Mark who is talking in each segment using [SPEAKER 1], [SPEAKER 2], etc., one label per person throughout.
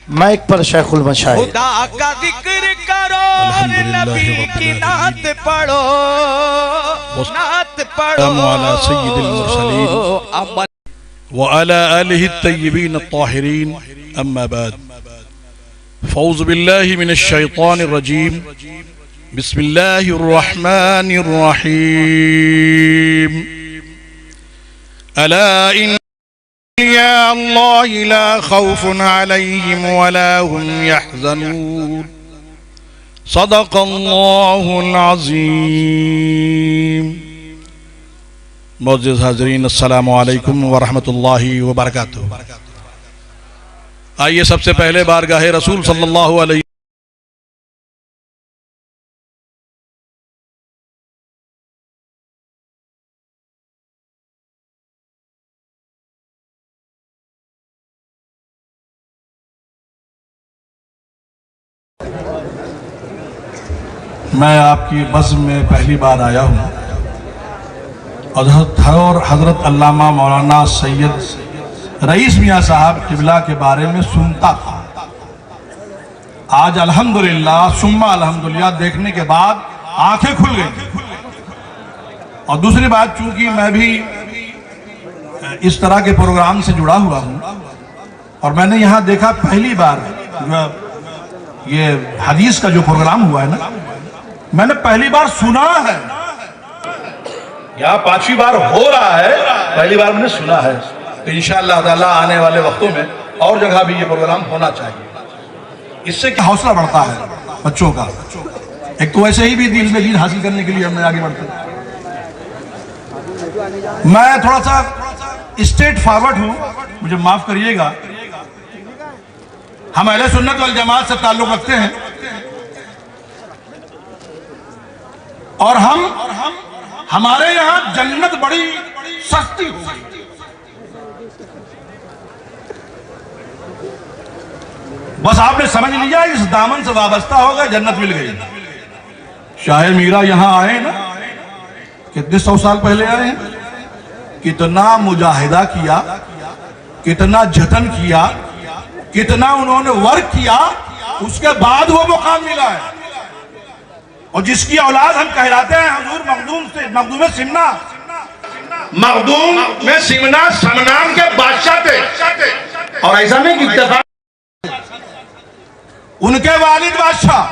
[SPEAKER 1] Mic पर शेखुल मशाइख।
[SPEAKER 2] खुदा का जिक्र करो और नबी की नात पढ़ो, नात पढ़ो।
[SPEAKER 3] सय्यिदिल मुरसलीन व अला आलिहि तय्यबीन अत्ताहिरीन, अम्मा बाद। फ़ौज़ु बिल्लाहि मिनश शैतानिर रजीम, बिस्मिल्लाहिर रहमानिर रहीम। अला इन या अल्लाह ला खौफुन अलैहिम वला हुम यहज़नून। सदक़ल्लाहुल अज़ीम। मुअज़्ज़िज़ हाज़रीन, अस्सलामु अलैकुम व रहमतुल्लाहि व बरकातुहू। आइए सबसे पहले बारगाहे रसूल सल्लल्लाहु अलैहि मैं आपकी बज़्म में पहली बार आया हूँ और हज़रत अल्लामा मौलाना सैयद रईस मियाँ साहब क़िबला के बारे में सुनता था। आज अल्हम्दुलिल्लाह सुम्मा अल्हम्दुलिल्लाह देखने के बाद आंखें खुल गई। और दूसरी बात, चूंकि मैं भी इस तरह के प्रोग्राम से जुड़ा हुआ हूँ और मैंने यहाँ देखा पहली बार ये हदीस का जो प्रोग्राम हुआ है ना, मैंने पहली बार सुना है। यहाँ पांचवी बार हो रहा है, पहली बार मैंने सुना है। तो इंशाअल्लाह ताला आने वाले वक्तों में और जगह भी ये प्रोग्राम होना चाहिए। इससे क्या हौसला बढ़ता है बच्चों का। एक तो वैसे ही भी दिल में दीन हासिल करने के लिए हमने आगे बढ़ते हैं। मैं थोड़ा सा स्ट्रेट फॉरवर्ड हूँ, मुझे माफ करिएगा। हम अहले सुन्नत वल जमात से ताल्लुक रखते हैं और हमारे यहाँ जन्नत बड़ी सस्ती हो गई। बस आपने समझ लिया, इस दामन से वाबस्ता हो गए, जन्नत मिल गई। शाह मीरा यहाँ आए ना, कितने 100 साल पहले आए हैं। कितना मुजाहिदा किया, कितना जतन किया, कितना उन्होंने वर्क किया, उसके बाद वो मुकाम मिला है। और जिसकी औलाद हम कहलाते हैं हुजूर मखदूम में सिमना, मखदूम में सिमना समनाम के बादशाह थे। और ऐसा नहीं कि इत्तेफाक, उनके वालिद बादशाह,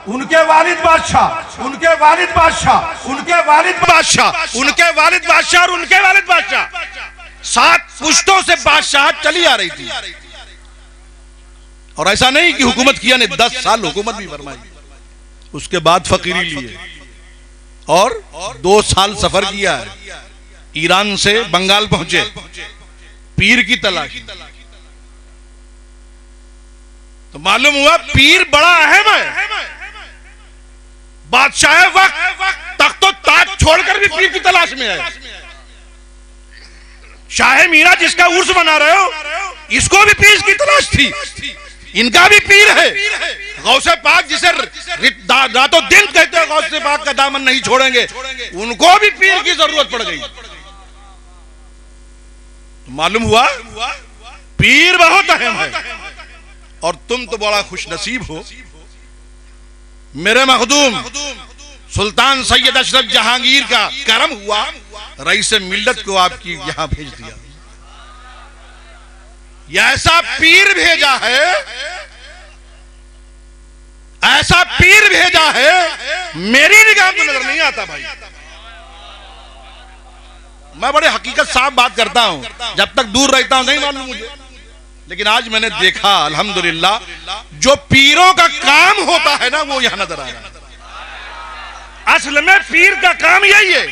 [SPEAKER 3] उनके वालिद बादशाह, उनके वालिद बादशाह, उनके वालिद बादशाह, उनके वालिद बादशाह और उनके वालिद बादशाह, 7 पुश्तों से बादशाह चली आ रही थी। और ऐसा नहीं कि हुकूमत किया ने 10 साल हुकूमत भी फरमाई, उसके बाद फकीरी लिए और 2 साल सफर किया है। ईरान से बंगाल पहुंचे, पीर की तलाश। तो मालूम हुआ पीर बड़ा अहम है। बादशाह वक्त तख्तो ताज छोड़कर भी पीर की तलाश में है। शाह मीरा जिसका उर्स बना रहे हो, इसको भी पीर की तलाश थी। इनका भी पीर है गौसे पाक, जिसे रातों दिन कहते हैं गौसे पाक का दामन नहीं छोड़ेंगे, उनको भी पीर की जरूरत पड़ गई। तो मालूम हुआ पीर बहुत अहम है। और तुम तो बड़ा खुश नसीब हो, मेरे मखदूम सुल्तान सैयद अशरफ जहांगीर का करम हुआ, रईस मिल्लत को आपकी यहां भेज दिया। ऐसा पीर भेजा है, ऐसा पीर भेजा है, मेरी निगाह में नजर नहीं आता भाई। मैं बड़े हकीकत साफ बात करता हूं, जब तक दूर रहता हूं नहीं मालूम मुझे। लेकिन आज मैंने देखा अल्हम्दुलिल्लाह, जो पीरों का काम होता है ना, वो यहां नजर आ रहा है। असल में पीर का काम यही है।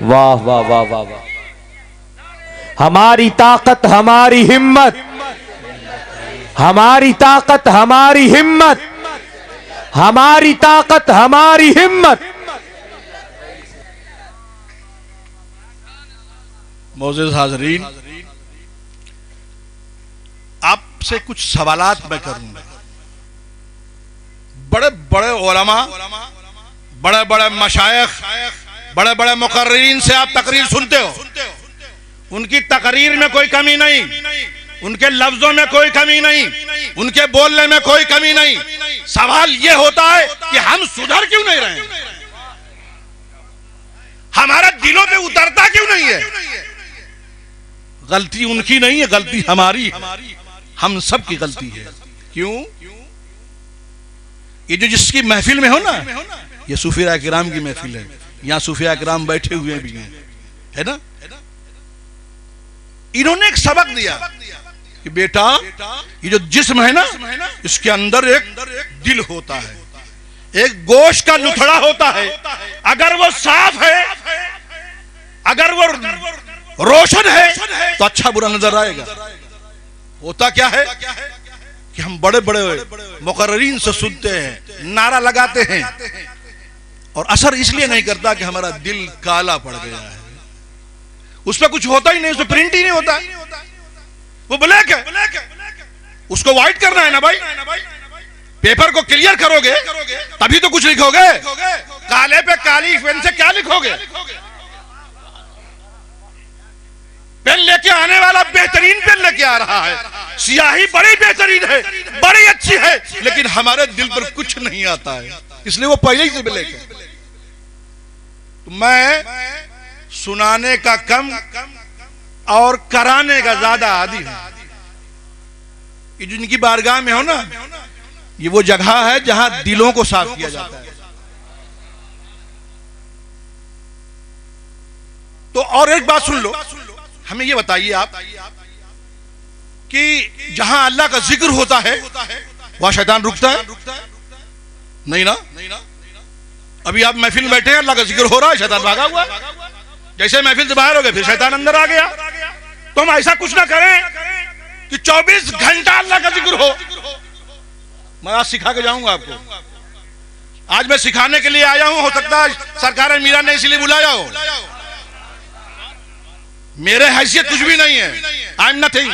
[SPEAKER 1] वाह वाह वाह वाह वाह। हमारी ताकत हमारी हिम्मत, हमारी ताकत हमारी हिम्मत, हमारी ताकत हमारी हिम्मत।
[SPEAKER 3] मोअज़्ज़िज़ हाज़रीन, आपसे कुछ सवालात मैं करूंगा। बड़े बड़े उलमा, बड़े बड़े मशाइख, बड़े बड़े मुकर्रिरीन से आप तकरीर सुनते हो, उनकी तकरीर में कोई कमी नहीं, उनके लफ्जों में कोई कमी नहीं, उनके बोलने में कोई कमी नहीं। सवाल यह होता है कि हम सुधर क्यों नहीं रहे, हमारा दिलों पे उतरता क्यों नहीं है। गलती उनकी नहीं है, गलती हमारी है, हम सब की गलती है। क्यों? ये जो जिसकी महफिल में हो ना, ये सूफिया किराम की महफिल है, यहाँ सूफिया किराम बैठे हुए भी हैं, है ना। इन्होंने एक सबक दिया कि बेटा ये जो जिस्म है ना, इसके अंदर एक दिल होता है, एक गोश्त का लुथड़ा होता है। अगर वो साफ है, अगर वो रोशन है तो अच्छा बुरा नजर आएगा। होता क्या है कि हम बड़े बड़े मुकर्रिरीन से सुनते हैं, नारा लगाते हैं, और असर इसलिए नहीं करता कि हमारा दिल काला पड़ गया है, उसमें कुछ होता ही नहीं, उसमें प्रिंट ही नहीं होता, वो ब्लैक है, उसको व्हाइट करना है ना भाई। पेपर को क्लियर करोगे तभी तो कुछ लिखोगे, काले पे काली पेन से क्या लिखोगे। पेन लेके आने वाला बेहतरीन पेन लेके आ रहा है, स्याही बड़ी बेहतरीन है, बड़ी अच्छी है, लेकिन हमारे दिल पर कुछ नहीं आता है, इसलिए वो पहले ही से ब्लैक है। तो मैं सुनाने का कम और कराने का ज्यादा आदी हूं। ये जिनकी बारगाह में हो ना, ये वो जगह है जहां दिलों को साफ किया जाता है। तो और एक बात सुन लो, हमें ये बताइए आप कि जहां अल्लाह का जिक्र होता है वहां शैतान रुकता है? नहीं ना। अभी आप महफिल में बैठे हैं, अल्लाह का जिक्र हो रहा है, शैतान भागा हुआ। जैसे महफिल से बाहर हो गए फिर शैतान अंदर आ गया। तो हम ऐसा कुछ ना करें कि 24 घंटा अल्लाह का जिक्र हो। मैं आज सिखा के जाऊंगा आपको, आज मैं सिखाने के लिए आया हूं। हो सकता है सरकार मीरा ने इसलिए बुलाया हो, मेरे हैसियत कुछ भी नहीं है, आई एम नथिंग।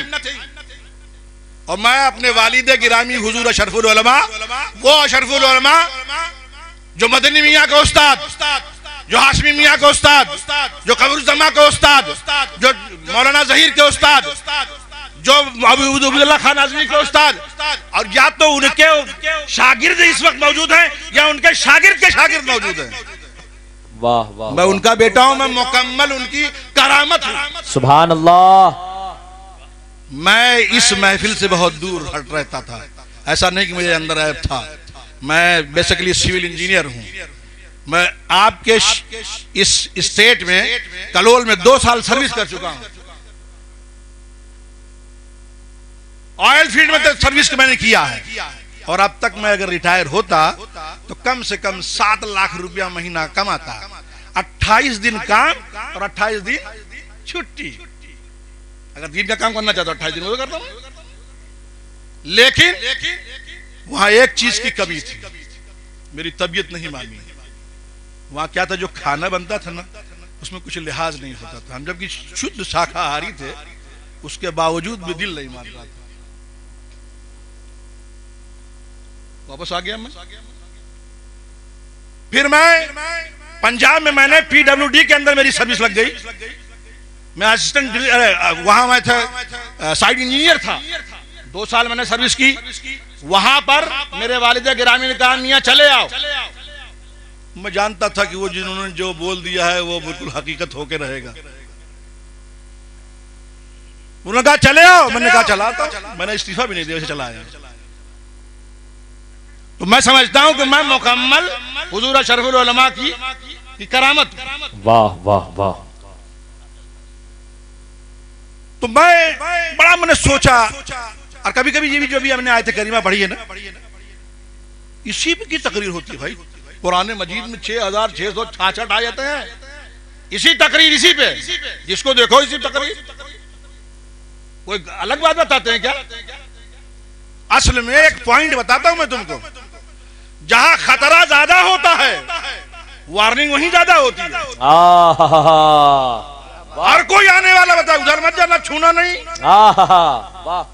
[SPEAKER 3] और मैं अपने वालिद गिरामी हुजूर अशरफुल उलमा, वो अशरफुल उलमा जो मदनी मियाँ का उस्ताद, जो हाशमी मियाँ का उस्ताद, जो कमरुज़्ज़मा का उस्ताद, जो मौलाना ज़हीर के उस्ताद, जो अब्दुल्लाह खान आज़मी के उस्ताद, और या तो उनके शागिर्द इस वक्त मौजूद हैं या उनके शागिर्द के शागिर्द मौजूद हैं।
[SPEAKER 1] वाह वाह,
[SPEAKER 3] मैं उनका बेटा हूं, मैं मुकम्मल उनकी करामत हूं।
[SPEAKER 1] सुभान अल्लाह।
[SPEAKER 3] मैं इस महफिल से बहुत दूर हट रहता था, ऐसा नहीं कि मेरे अंदर ऐब था। मैं बेसिकली सिविल इंजीनियर हूं। मैं आपके इस स्टेट में कलोल में 2 साल सर्विस कर चुका हूं। ऑयल फील्ड में तो सर्विस मैंने किया है, और अब तक मैं अगर रिटायर होता तो कम से कम 7 लाख रुपया महीना कमाता। 28 दिन काम और 28 दिन छुट्टी। अगर दिन का काम करना चाहता 28 दिन वो करता हूं। लेकिन वहां एक चीज की कमी थी, मेरी तबीयत नहीं मानी। वहां क्या था, जो खाना बनता था ना उसमें कुछ लिहाज नहीं होता था। हम जबकि शुद्ध शाकाहारी थे, उसके बावजूद भी दिल नहीं मान रहा था। वापस आ गया मैं। फिर मैं पंजाब में, मैंने PWD के अंदर मेरी सर्विस लग गई। मैं असिस्टेंट, वहां मैं था साइट इंजीनियर था। 2 साल मैंने सर्विस की। वहां पर मेरे वालिद गिरामी ने कहा मियां चले आओ। मैं जानता था कि वो जिन्होंने जो बोल दिया है वो बिल्कुल हकीकत होके रहेगा। उन्होंने कहा चले आओ, मैंने कहा चला आता। मैंने इस्तीफा भी नहीं दिया, चला आया। तो मैं समझता हूं कि मैं मुकम्मल हुजूर अशरफुल उलमा की करामत।
[SPEAKER 1] वाह वाह वाह।
[SPEAKER 3] तो मैं बड़ा मैंने सोचा, और कभी कभी ये भी जो भी हमने आयत करीमा पढ़ी है ना, इसी की तकरीर होती है भाई। कुरान मजीद में 6666 आयतें हैं, इसी तकरीर, इसी पे, जिसको देखो इसी तकरीर। कोई अलग बात बताते हैं क्या? असल में एक पॉइंट बताता हूं मैं तुमको, जहां खतरा ज्यादा होता है वार्निंग वहीं ज्यादा होती है। हर कोई आने वाला बता उधर मत जाना, छूना नहीं।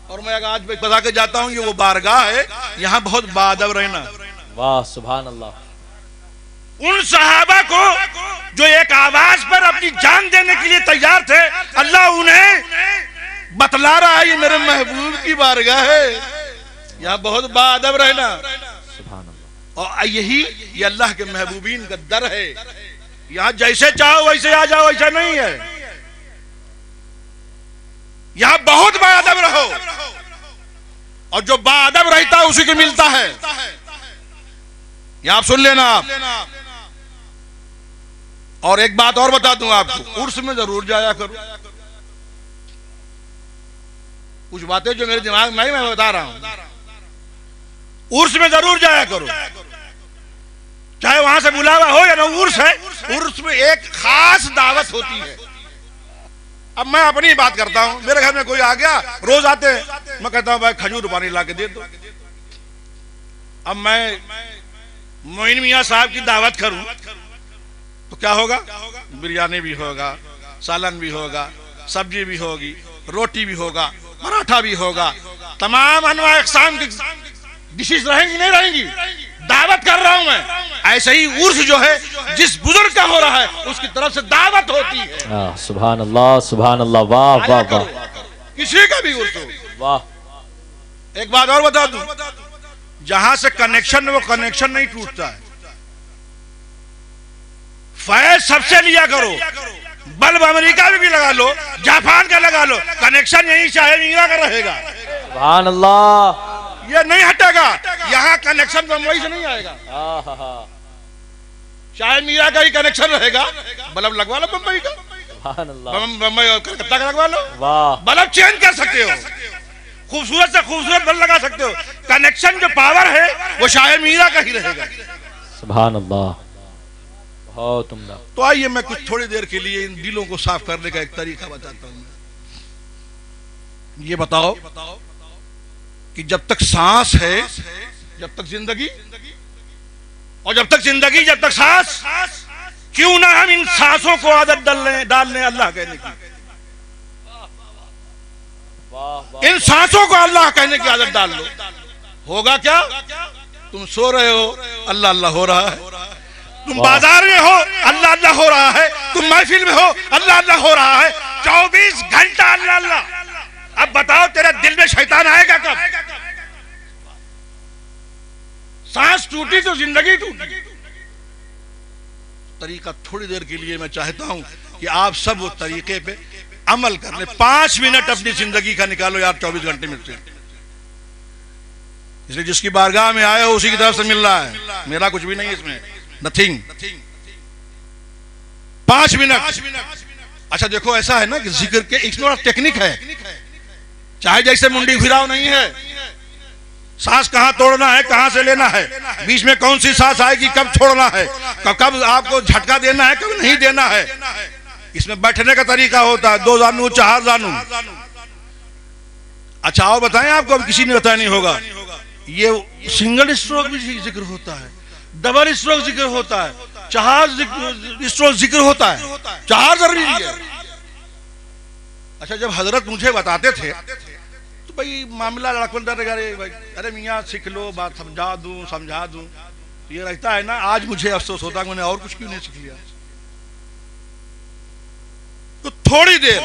[SPEAKER 3] और मैं आज बता के जाता हूं, ये वो बारगाह है, यहाँ बहुत बाअदब रहना।
[SPEAKER 1] वाह सुभान अल्लाह।
[SPEAKER 4] उन सहाबा को जो एक आवाज पर अपनी जान देने के लिए तैयार थे, अल्लाह उन्हें बतला रहा है ये मेरे महबूब की बारगाह है, यहाँ बहुत बाअदब रहना। और यही ये अल्लाह के महबूबीन का दर है, यहाँ जैसे चाहो वैसे आ जाओ, ऐसा नहीं है। यहाँ बहुत बाअदब रहो, और जो बाअदब रहता है उसी को मिलता है। यहां आप सुन लेना आप। और एक बात और बता दूं आपको, उर्स में जरूर जाया करो। कुछ बातें जो मेरे दिमाग में मैं बता रहा हूं, उर्स में जरूर जाया करो, चाहे वहां से बुलावा हो या ना। उर्स है, उर्स में एक खास दावत होती है। अब मैं अपनी बात करता हूं, मेरे घर में कोई आ गया, रोज आते हैं, मैं कहता हूं भाई खजूर पानी ला के दे दो। अब मैं मोइन मियां साहब की दावत करूं तो क्या होगा? बिरयानी भी होगा, सालन भी होगा, सब्जी भी होगी, रोटी भी होगा, पराठा भी होगा, तमाम अनवा इक़साम की डिशेस रहेंगी नहीं रहेंगी? दावत कर रहा हूं मैं। ऐसे ही उर्स जो है जिस बुजुर्ग का हो रहा है उसकी तरफ से दावत होती है।
[SPEAKER 1] सुभान अल्लाह, सुभान अल्लाह, वाह वाह वाह।
[SPEAKER 4] किसी का भी उर्स हो, वाह। एक बात और बता दूं, जहां से कनेक्शन, वो कनेक्शन नहीं टूटता है। फैज सबसे लिया करो, बल्ब अमेरिका में भी लगा लो, जापान का लगा लो, कनेक्शन यही चाहे मीरा का रहेगा।
[SPEAKER 1] सुभान अल्लाह,
[SPEAKER 4] ये नहीं हटेगा। यहाँ कनेक्शन बम्बई से नहीं आएगा, चाहे मीरा का ही कनेक्शन रहेगा। बल्ब लगवा लो बम्बई का, बम्बई और कलकत्ता का लगवा लो, बल्ब चेंज कर सकते हो, खूबसूरत से खूबसूरत बल्ब लगा सकते हो। कनेक्शन जो पावर है वो शायद मीरा का ही रहेगा।
[SPEAKER 1] सुभान अल्लाह, बहुत उम्दा।
[SPEAKER 4] तो आइए मैं कुछ थोड़ी देर के लिए इन दिलों को साफ करने का एक तरीका बताता हूं। ये बताओ कि जब तक सांस है, जब तक जिंदगी, और जब तक जिंदगी जब तक सांस, क्यों ना हम इन सांसों को आदत डालने अल्लाह कहने की, इन सांसों को अल्लाह कहने की आदत डाल लो। होगा क्या? तुम सो रहे हो, अल्लाह अल्लाह हो रहा है। तुम बाजार में हो, अल्लाह अल्लाह हो रहा है। तुम महफिल में हो, अल्लाह अल्लाह हो रहा है। 24 घंटा अल्लाह अल्लाह। अब बताओ तेरे दिल में शैतान आएगा कब? सांस टूटी तो जिंदगी टूटी। तरीका थोड़ी देर के लिए मैं चाहता हूं कि आप सब वो तरीके पे अमल कर ले। 5 मिनट अपनी जिंदगी का निकालो यार, 24 घंटे में से। इसलिए जिसकी बारगाह में आए हो उसी की तरफ से मिल रहा है, मेरा कुछ भी नहीं इसमें, नथिंग। 5 मिनट। अच्छा देखो, ऐसा है ना कि जिक्र के इसमें टेक्निक है, चाहे जैसे मुंडी घिराव नहीं है। सांस कहां तोड़ना है, कहां से लेना है, बीच में कौन सी सांस आएगी, कब छोड़ना है, कब आपको झटका देना है, कब नहीं देना है। इसमें बैठने का तरीका होता है, 2 जानू 4 जानू। अच्छा और बताएं, आपको अब किसी ने बताया नहीं होगा, ये सिंगल स्ट्रोक भी जिक्र होता है, डबल स्ट्रोक जिक्र होता है, 4 स्ट्रोक जिक्र होता है, 4 जरूरी है। अच्छा जब हजरत मुझे बताते थे तो भाई मामला लड़कपन भाई, अरे मियाँ सीख लो, बात समझा दूं, ये रहता है ना। आज मुझे अफसोस होता है मैंने और कुछ क्यों नहीं सीख लिया। तो थोड़ी देर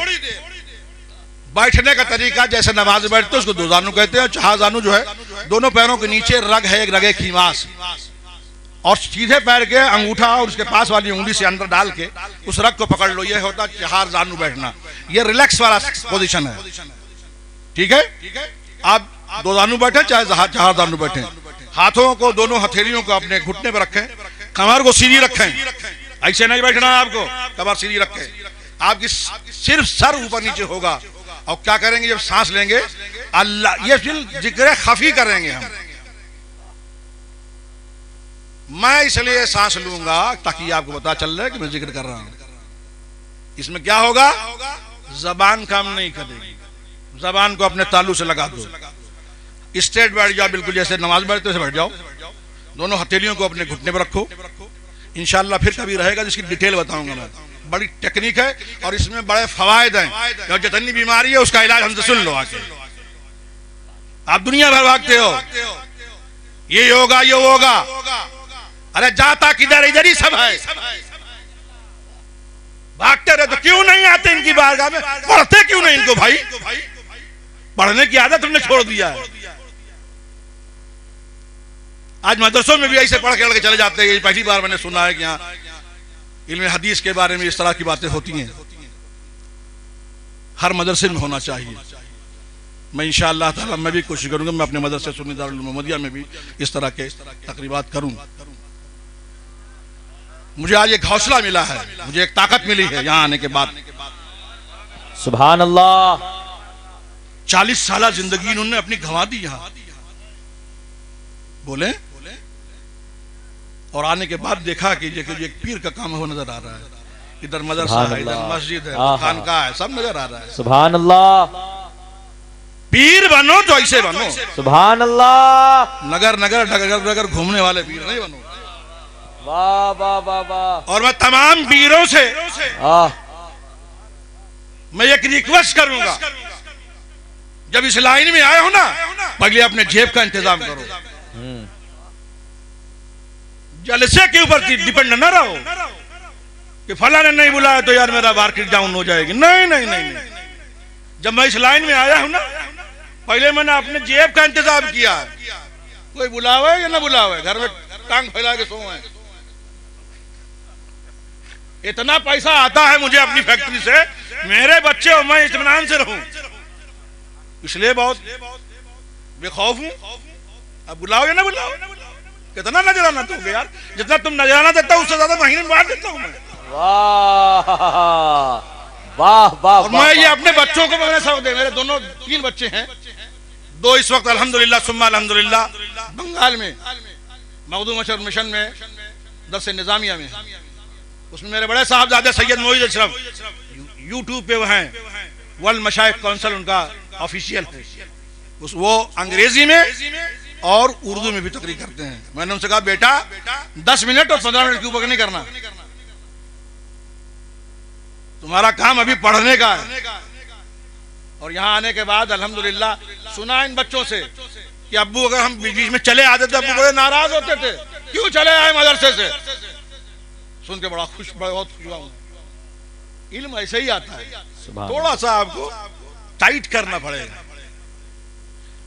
[SPEAKER 4] बैठने का तरीका, जैसे नमाज बैठते उसको 2 जानू कहते हैं। 4 जानू जो है, दोनों पैरों के नीचे रग है, एक रगे खीमास, और सीधे पैर के अंगूठा और उसके पास वाली उंगली से अंदर डाल के उस रग को पकड़ लो। ये होता 4 जानू बैठना, ये रिलैक्स वाला पोजीशन है। ठीक है, आप 2 जानू बैठे चाहे 4 जानू बैठे, हाथों को, दोनों हथेलियों को अपने घुटने पर रखें, कमर को सीधी रखें। ऐसे नहीं बैठना है आपको, कमर सीधी रखें। आपकी सिर्फ सर ऊपर नीचे होगा। और क्या करेंगे जब सांस लेंगे, अल्लाह, ये जिक्र खफी करेंगे हम। मैं इसलिए सांस लूंगा ताकि आपको पता चल रहा है कि मैं जिक्र कर रहा हूं। इसमें क्या होगा, जबान काम नहीं करेगी, जबान को अपने तालू से लगा दो, स्ट्रेट बैठ जाओ, बिल्कुल जैसे नमाज बैठते वैसे बैठ जाओ। दोनों हथेलियों को अपने घुटने पर रखो। इंशाल्लाह फिर कभी रहेगा जिसकी डिटेल बताऊंगा मैं। बड़ी टेक्निक है और इसमें बड़े फवायद हैं। और जितनी बीमारी है उसका इलाज हमसे सुन लो आके। आप दुनिया भर भागते हो, ये होगा ये होगा, अरे जाता किधर, इधर ही सब है, भागते रहे तो क्यों नहीं आते इनकी बारगाह में, पढ़ते क्यों नहीं इनको भाई? पढ़ने की आदत तुमने छोड़ दिया है। आज मदरसों में भी ऐसे पढ़ के चले जाते हैं। पहली बार मैंने सुना है कि यहाँ इल्म हदीस के बारे में इस तरह की बातें होती हैं। हर मदरसे में होना चाहिए। मैं इंशाअल्लाह ताला मैं भी कोशिश करूंगा, मैं अपने मदरसे सुन्नी दारुल मोहम्मदिया में भी इस तरह के तकरीबात करूं। मुझे आज एक हौसला मिला है, मुझे एक ताकत मिली है यहाँ आने के बाद।
[SPEAKER 1] सुभान अल्लाह।
[SPEAKER 4] 40 साल जिंदगी इन्होंने अपनी गंवा दी यहाँ, बोले, और आने के बाद देखा कि एक पीर का काम हो नजर आ रहा है। इधर मदरसा है, इधर मस्जिद है, खानकाह है, सब नजर आ रहा है।
[SPEAKER 1] सुभान अल्लाह।
[SPEAKER 4] पीर बनो तो ऐसे बनो,
[SPEAKER 1] सुभान अल्लाह।
[SPEAKER 4] नगर नगर डगर डगर घूमने वाले पीर नहीं बनो।
[SPEAKER 1] वाह वाह वाह वाह।
[SPEAKER 4] और मैं तमाम पीरों से मैं एक रिक्वेस्ट करूंगा, जब इस लाइन में आए हो ना, पहले अपने जेब का इंतजाम करो। जलसे के ऊपर डिपेंड न रहो कि फला ने नहीं बुलाया तो यार मेरा मार्केट डाउन हो जाएगी। नहीं नहीं नहीं, नहीं। जब मैं इस लाइन में आया हूं ना, पहले मैंने अपने जेब का इंतजाम किया। कोई बुलावे या ना बुलावे, घर में टांग फैला के सोए। इतना पैसा आता है मुझे अपनी फैक्ट्री से, मेरे बच्चे और मैं इत्मीनान से रहूं, इसलिए बहुत बेखौफ हूं। अब बुलाओ या ना बुलाओ, कितना नजराना दोगे यार? जितना तुम नजराना देता हो उससे ज्यादा महीने में बांट देता हूं मैं।
[SPEAKER 1] वाह वाह वाह।
[SPEAKER 4] और मैं ये अपने बच्चों को मैंने सबक दे, मेरे दोनों 3 बच्चे हैं, 2 इस वक्त अल्हम्दुलिल्लाह सुम्मा अल्हम्दुलिल्लाह बंगाल में मखदूम अशरफ मिशन में दर्स निजामिया में। उसमें मेरे बड़े साहबजादे सैयद मोईद अशरफ यूट्यूब पे वो हैं, वर्ल्ड मशाइख काउंसिल उनका ऑफिशियल है। वो अंग्रेजी में और उर्दू में भी तकरीर करते हैं। मैंने उनसे कहा बेटा 10 मिनट और 15 मिनट के ऊपर नहीं करना, तुम्हारा काम अभी पढ़ने का है। और यहाँ आने के बाद अल्हम्दुलिल्लाह सुना इन बच्चों से कि अब्बू अगर हम बीच में चले आते थे, अब्बू बड़े नाराज होते थे, क्यों चले आए मदरसे से। सुन के बहुत खुश हुआ हूं। इल्म ऐसे ही आता है, थोड़ा सा आपको टाइट करना पड़ेगा।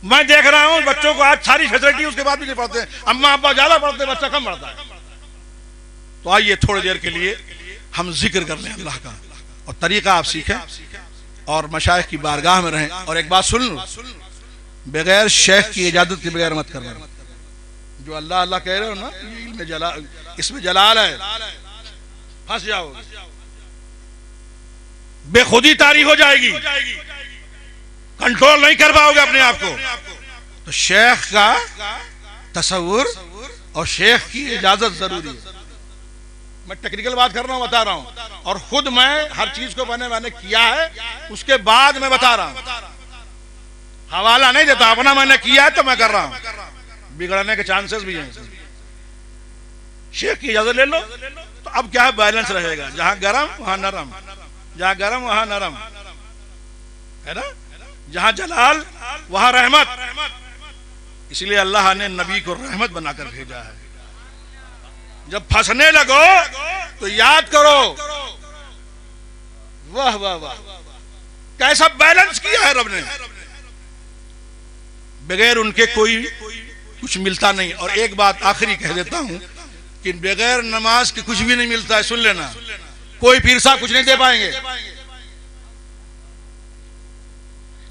[SPEAKER 4] मैं देख रहा हूं बच्चों को आज सारी फैसिलिटी उसके बाद भी नहीं पढ़ते, अम्मा अब्बा ज्यादा पढ़ते, बच्चा कम पढ़ता है। तो आइए थोड़ी देर के लिए हम जिक्र कर लें अल्लाह का, और तरीका आप सीखें और मशाइख की बारगाह में रहें। और एक बात सुन लो, बगैर शेख की इजाजत के बगैर मत करना। जो अल्लाह अल्लाह कह रहे हो ना, इसमें जलाल है, फंस जाओगे, बेखुदी तारी हो जाएगी, कंट्रोल नहीं कर पाओगे अपने आप को। तो शेख का तसव्वुर और शेख की इजाजत जरूरी है। मैं टेक्निकल बात कर रहा हूं, बता रहा हूं, और खुद मैं हर चीज को मैंने किया है, उसके बाद मैं बता रहा हूं, हवाला नहीं देता, अपना मैंने किया है तो मैं कर रहा हूं। बिगड़ने के चांसेस भी हैं। शेख की इजाजत ले लो तो अब क्या है, बैलेंस रहेगा। जहां गरम वहां नरम, जहां गरम वहां नरम, है ना, जहां जलाल वहां रहमत। इसलिए अल्लाह ने नबी को रहमत बनाकर भेजा है। जब फंसने लगो तो याद करो, वाह वाह वाह, कैसा बैलेंस किया है रब ने। बगैर उनके कोई कुछ मिलता नहीं। और एक बात आखिरी कह देता हूं कि बगैर नमाज के कुछ भी नहीं मिलता है, सुन लेना। कोई पीर साहब कुछ नहीं दे पाएंगे,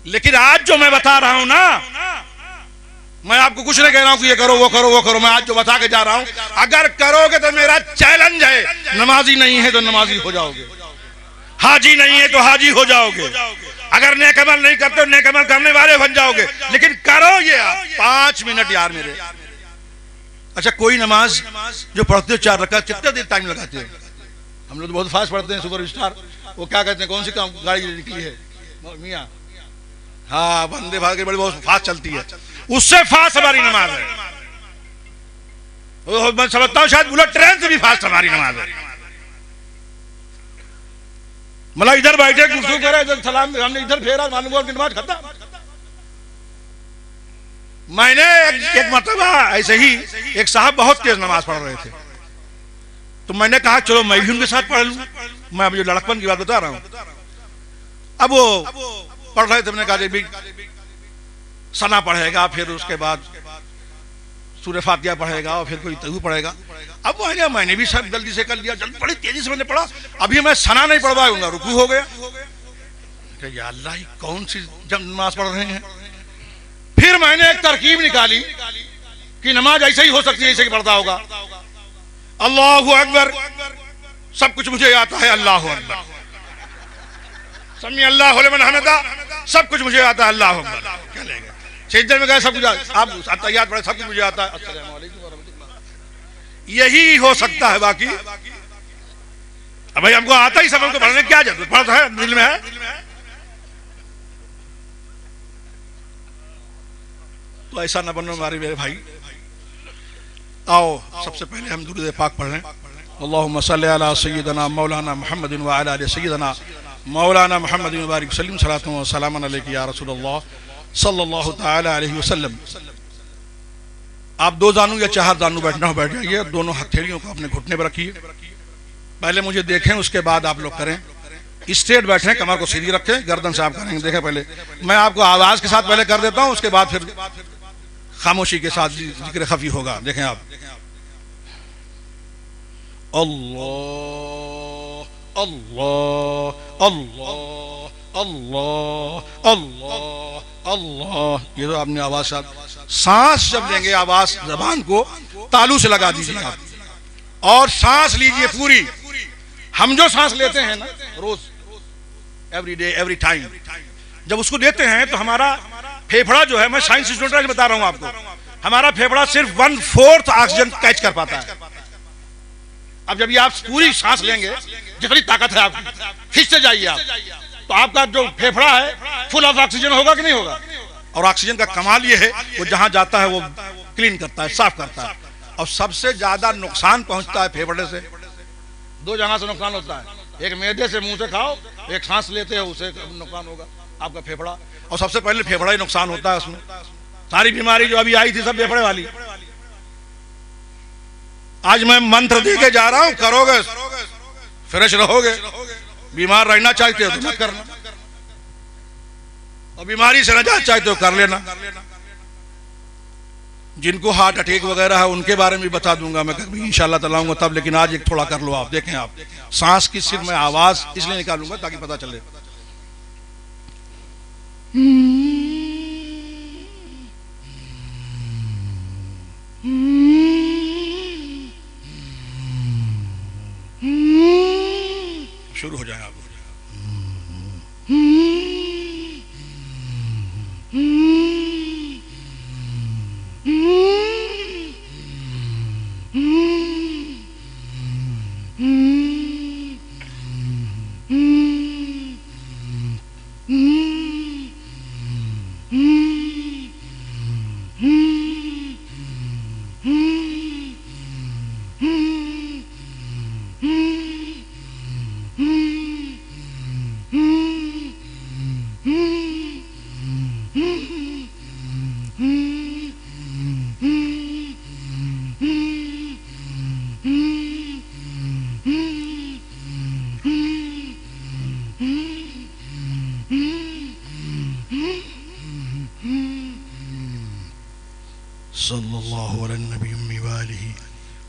[SPEAKER 4] लेकिन आज जो मैं बता रहा हूं ना, मैं आपको कुछ नहीं कह रहा हूं कि ये करो वो करो वो करो। मैं आज जो बता के जा रहा हूं, अगर करोगे तो मेरा चैलेंज है, नमाजी नहीं है तो नमाजी हो जाओगे, हाजी नहीं है तो हाजी हो जाओगे, अगर नेक अमल नहीं करते तो नेक अमल करने वाले बन जाओगे। लेकिन करो ये 5 मिनट यार मेरे। अच्छा, कोई नमाज जो पढ़ते हो 4 रकात, कितना देर टाइम लगाते हो? हम लोग तो बहुत फास्ट पढ़ते हैं। सुपर स्टार वो क्या कहते हैं, कौन सी गाड़ी निकली है मियाँ, हाँ, वंदे भारत की बड़ी बहुत फास्ट चलती है, उससे फास्ट हमारी नमाज है। मैं समझता हूँ शायद बुलेट ट्रेन से भी फास्ट हमारी नमाज है। मतलब इधर बैठे गुफ्तगू करे, इधर सलाम, हमने इधर फेरा, मालूम हुआ नमाज खत्म। मैंने एक मरतबा ऐसे ही एक साहब बहुत तेज नमाज पढ़ रहे थे, तो मैंने कहा चलो मैं भी उनके साथ पढ़ लूं। मैं अब जो लड़कपन की बात बता रहा हूं। अब वो पढ़ रहे थे, मैंने कहा भी सना पढ़ेगा, फिर उसके बाद सूरह फातिहा पढ़ेगा और फिर कोई तहु पढ़ेगा। अब वो है, मैंने भी सब जल्दी से कर लिया, जल्दी बड़ी तेजी से मैंने पढ़ा। अभी मैं सना नहीं पढ़ पाऊंगा, रुकू हो गया। या अल्लाह, कौन सी जब नमाज पढ़ रहे हैं। फिर मैंने एक तरकीब निकाली कि नमाज ऐसे ही हो सकती है, ऐसे ही पढ़ता होगा। अल्लाहु अकबर, सब कुछ मुझे आता है, अल्लाहु अकबर, समी अल्लाहु लिमन हमिदा, सब कुछ मुझे आता है, अल्लाहु अकबर। क्या लेंगे सिजदे में गए, सब कुछ आप तहियात पढ़े, सब कुछ मुझे आता है, अस्सलामु अलैकुम व रहमतुल्लाह। यही हो सकता है, बाकी अब भाई हमको आता ही, सब हमको पढ़ने क्या जरूरत, पढ़ता है, दिल में है। तो ऐसा न बनो हमारे मेरे भाई। आओ सबसे पहले हम दुरूद पाक पढ़ लें। अल्लाहुम्मा सल्ली अला सय्यिदना मौलाना मुहम्मदिन व अला आलि सय्यिदना मौलाना मुहम्मदिन व बारिक वसल्लम सलातु व सलामन अलैका या रसूलल्लाह सल्लल्लाहु तआला अलैहि वसल्लम। आप 2 जानू या 4 जानू बैठना हो बैठ जाइए, दोनों हथेलियों को अपने घुटने पर रखिए। पहले मुझे देखें, उसके बाद आप लोग करें। स्ट्रेट बैठे, कमर को सीधी रखें, गर्दन से आप करेंगे। देखें, पहले मैं आपको आवाज के साथ पहले कर देता हूं, उसके बाद फिर खामोशी के साथ जिक्र खफी होगा। देखें आप, अल्लाह अल्लाह अल्लाह अल्लाह अल्लाह अल्लाह। ये तो आपने आवाज साथ, सांस जब लेंगे आवाज जबान को तालू से लगा दीजिए आप, और सांस लीजिए पूरी। हम जो सांस लेते हैं ना रोज, एवरी डे एवरी टाइम, जब उसको लेते हैं तो हमारा फेफड़ा जो है, मैं साइंस स्टूडेंट बता रहा हूं आपको, हमारा फेफड़ा सिर्फ 1/4 ऑक्सीजन कैच कर पाता है। अब जब ये आप पूरी सांस लेंगे, जितनी ताकत है आपकी, खींचते जाइए आप, तो आपका जो फेफड़ा है फुल ऑफ ऑक्सीजन होगा कि नहीं होगा। और ऑक्सीजन का कमाल ये है, वो जहां जाता है वो क्लीन करता है, साफ करता है। और सबसे ज्यादा नुकसान पहुंचता है फेफड़े से। 2 जगह से नुकसान होता है, एक मैदे से, मुंह से खाओ, एक सांस लेते हो, उसे नुकसान होगा आपका फेफड़ा। और सबसे पहले फेफड़ा ही नुकसान होता है उसमें। सारी बीमारी जो अभी आई थी सब फेफड़े वाली। आज मैं मंत्र दे के जा रहा हूं, करोगे फ्रेश रहोगे। बीमार रहना चाहते हो तो मत करना, और बीमारी से नजात चाहते हो कर लेना। जिनको हार्ट अटैक वगैरह है उनके बारे में बता दूंगा मैं कभी इंशाल्लाह ताला आऊंगा तब। लेकिन आज एक थोड़ा कर लो आप। देखें आप, सांस की सिर्फ मैं आवाज इसलिए निकालूंगा ताकि पता चले। शुरू हो जाए आप।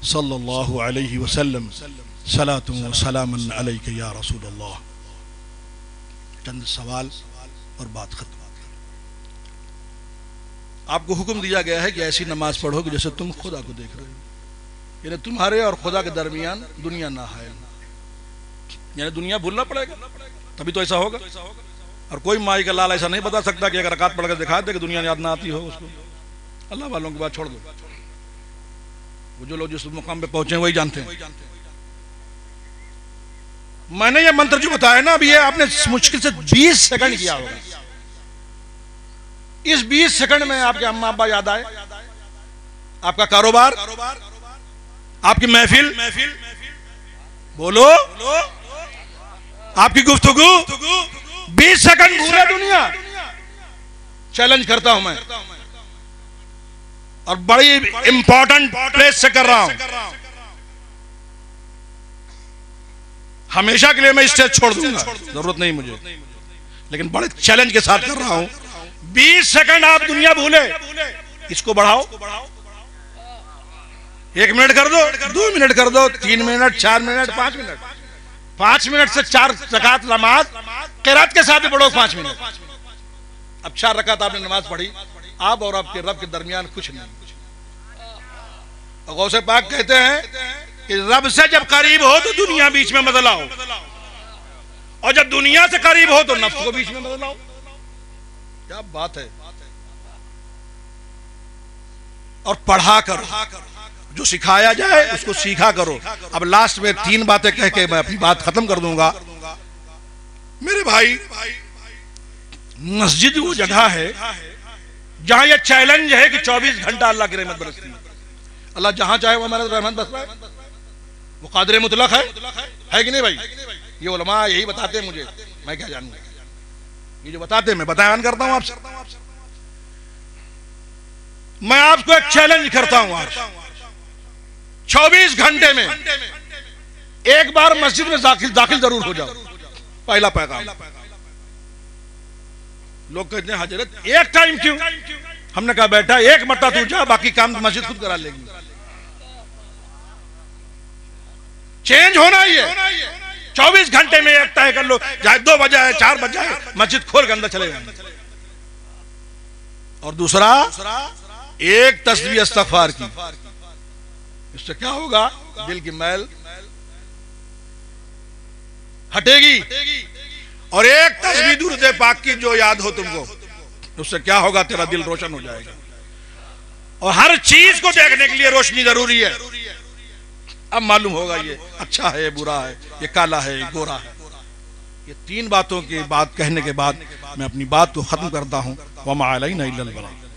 [SPEAKER 4] सल्लल्लाहु अलैहि वसल्लम सलातु व सलामन अलैका या रसूलल्लाह। चंद सवाल और बात खत्म। आपको हुक्म दिया गया है कि ऐसी नमाज पढ़ो कि जैसे तुम खुदा को देख रहे हो, यानी तुम्हारे और खुदा के दरमियान दुनिया ना है, यानी दुनिया भूलना पड़ेगा तभी तो ऐसा होगा। और कोई माई का लाल ऐसा नहीं बता सकता कि अगर रकात पढ़कर दिखा दे कि दुनिया याद ना आती हो उसको। अल्लाह वालों की बात छोड़ दो, वो जो लोग जिस मुकाम पे पहुंचे वही जानते हैं। मैंने ये मंत्र जो बताया ना, अभी ये आपने मुश्किल से 20 सेकंड किया होगा। इस 20 सेकंड में आपके अम्मा अब्बा याद आए, आपका कारोबार, आपकी महफिल, बोलो, आपकी गुफ्तगू, 20 सेकंड भूले दुनिया। चैलेंज करता हूं मैं, और बड़ी इंपॉर्टेंट प्लेस से कर रहा हूं। हमेशा के लिए मैं स्टेज छोड़ दूंगा, जरूरत नहीं मुझे, लेकिन बड़े चैलेंज के साथ कर रहा हूं। 20 सेकंड आप दुनिया भूले, इसको बढ़ाओ, 1 मिनट कर दो, 2 मिनट कर दो, 3 मिनट, 4 मिनट, 5 मिनट, 5 मिनट से 4 रकात नमाज क़िरात के साथ भी पढ़ो 5 मिनट। अब 4 रकात आपने नमाज पढ़ी, आप और आपके रब के दरमियान कुछ नहीं। गौसे पाक कहते हैं कि रब से जब करीब हो तो दुनिया बीच में मत लाओ, और जब दुनिया से करीब हो तो नफ्स को बीच में मत लाओ। क्या बात है। और पढ़ा करो, जो सिखाया जाए उसको सीखा करो। अब लास्ट में 3 बातें कह के मैं अपनी बात खत्म कर दूंगा। मेरे भाई, मस्जिद वो जगह है जहां ये चैलेंज है कि 24 घंटा अल्लाह की रहमत बरसती है। अल्लाह जहां चाहे वो हमारे रहमत बरसाए, वो कादिर मुतलक है कि नहीं भाई? ये उलमा यही बताते हैं मुझे, मैं क्या जानूंगा, ये जो बताते हैं मैं बयान करता हूं आपसे। मैं आपको एक चैलेंज करता हूं आज, 24 घंटे में एक बार मस्जिद में दाखिल जरूर हो जाओ। पहला पैगाम। लोग कहते हैं हजरत एक टाइम क्यों? हमने कहा बेटा एक मरता तू जा, बाकी काम मस्जिद खुद करा लेगी। चेंज होना ही है। 24 घंटे में एक तय कर लो, चाहे 2 बजे है, 4 बजे है, मस्जिद खोल के अंदर चले जाएंगे। और दूसरा, एक तस्बीह इस्तग़फ़ार की, इससे क्या होगा? दिल की मैल हटेगी। और एक तस्बीह दुरूद पाक की जो याद हो तुमको, उससे क्या होगा? तेरा दिल रोशन हो जाएगा। और हर चीज को देखने के लिए रोशनी जरूरी है। अब मालूम होगा ये अच्छा है, ये बुरा है, ये काला है, ये गोरा है। ये 3 बातों की बात कहने के बाद मैं अपनी बात को खत्म करता हूं। वमा अलैना इल्लल बलाग।